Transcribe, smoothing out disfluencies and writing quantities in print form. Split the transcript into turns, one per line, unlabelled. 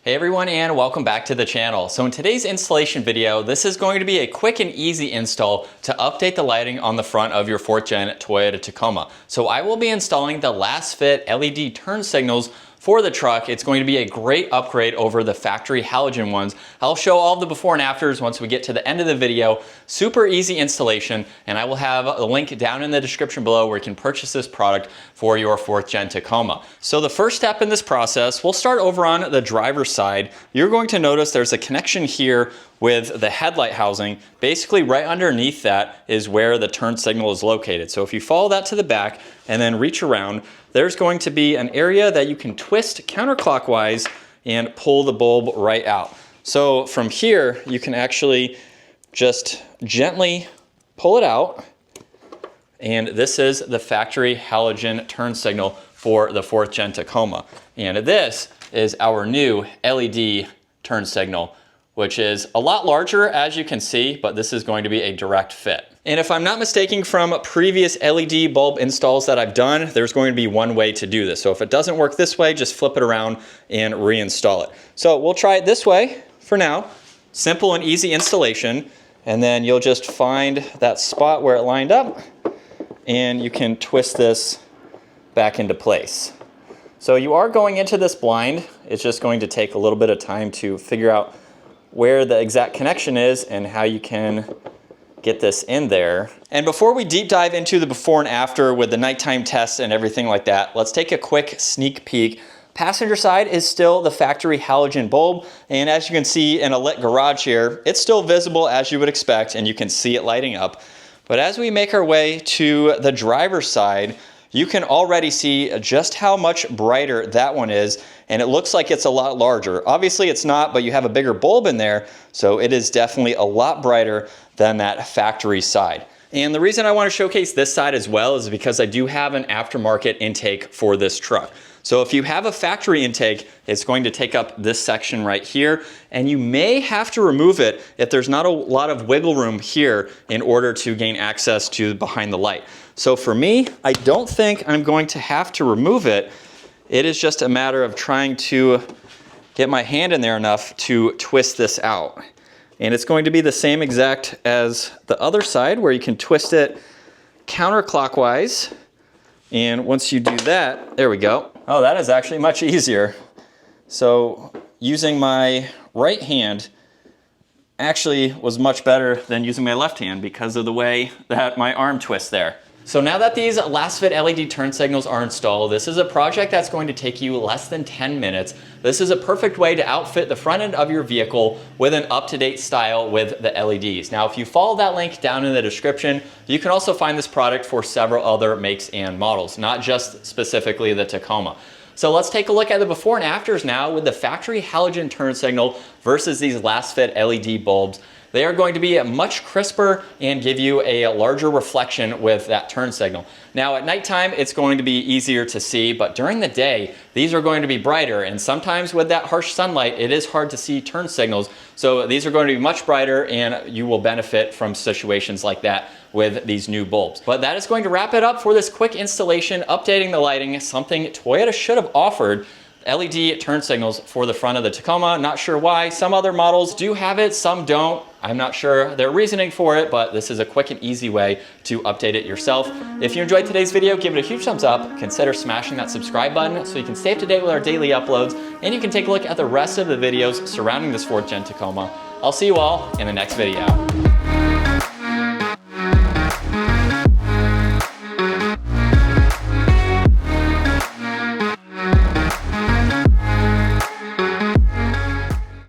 Hey everyone, and welcome back to the channel. So in today's installation video, this is going to be a quick and easy install to update the lighting on the front of your 4th gen Toyota Tacoma. So I will be installing the LasFit LED turn signals for the truck. It's going to be a great upgrade over the factory halogen ones. I'll show all the before and afters once we get to the end of the video. Super easy installation, and I will have a link down in the description below where you can purchase this product for your 4th gen Tacoma. So the first step in this process, we'll start over on the driver's side. You're going to notice there's a connection here with the headlight housing. Basically right underneath that is where the turn signal is located. So if you follow that to the back and then reach around, there's going to be an area that you can twist counterclockwise and pull the bulb right out. So from here, you can actually just gently pull it out. And this is the factory halogen turn signal for the 4th gen Tacoma. And this is our new LED turn signal, which is a lot larger, as you can see, but this is going to be a direct fit. And if I'm not mistaken from previous LED bulb installs that I've done, there's going to be one way to do this. So if it doesn't work this way, just flip it around and reinstall it. So we'll try it this way for now. Simple and easy installation. And then you'll just find that spot where it lined up, and you can twist this back into place. So you are going into this blind. It's just going to take a little bit of time to figure out where the exact connection is and how you can get this in there. And before we deep dive into the before and after with the nighttime tests and everything like that, let's take a quick sneak peek. Passenger side is still the factory halogen bulb, and as you can see in a lit garage here, it's still visible as you would expect, and you can see it lighting up. But as we make our way to the driver's side, you can already see just how much brighter that one is, and it looks like it's a lot larger. Obviously it's not, but you have a bigger bulb in there, so it is definitely a lot brighter than that factory side. And the reason I want to showcase this side as well is because I do have an aftermarket intake for this truck. So if you have a factory intake, it's going to take up this section right here, and you may have to remove it if there's not a lot of wiggle room here in order to gain access to behind the light. So for me, I don't think I'm going to have to remove it. It is just a matter of trying to get my hand in there enough to twist this out. And it's going to be the same exact as the other side, where you can twist it counterclockwise. And once you do that, there we go. Oh, that is actually much easier. So using my right hand actually was much better than using my left hand because of the way that my arm twists there. So now that these LasFit LED turn signals are installed, this is a project that's going to take you less than 10 minutes. This is a perfect way to outfit the front end of your vehicle with an up-to-date style with the LEDs. Now, if you follow that link down in the description, you can also find this product for several other makes and models, not just specifically the Tacoma. So let's take a look at the before and afters now with the factory halogen turn signal versus these LasFit LED bulbs. They are going to be much crisper and give you a larger reflection with that turn signal. Now at nighttime, it's going to be easier to see, but during the day, these are going to be brighter. And sometimes with that harsh sunlight, it is hard to see turn signals. So these are going to be much brighter, and you will benefit from situations like that with these new bulbs. But that is going to wrap it up for this quick installation, updating the lighting, something Toyota should have offered. LED turn signals for the front of the Tacoma. Not sure why. Some other models do have it, some don't. I'm not sure their reasoning for it, but this is a quick and easy way to update it yourself. If you enjoyed today's video, give it a huge thumbs up. Consider smashing that subscribe button so you can stay up to date with our daily uploads, and you can take a look at the rest of the videos surrounding this 4th gen Tacoma. I'll see you all in the next video.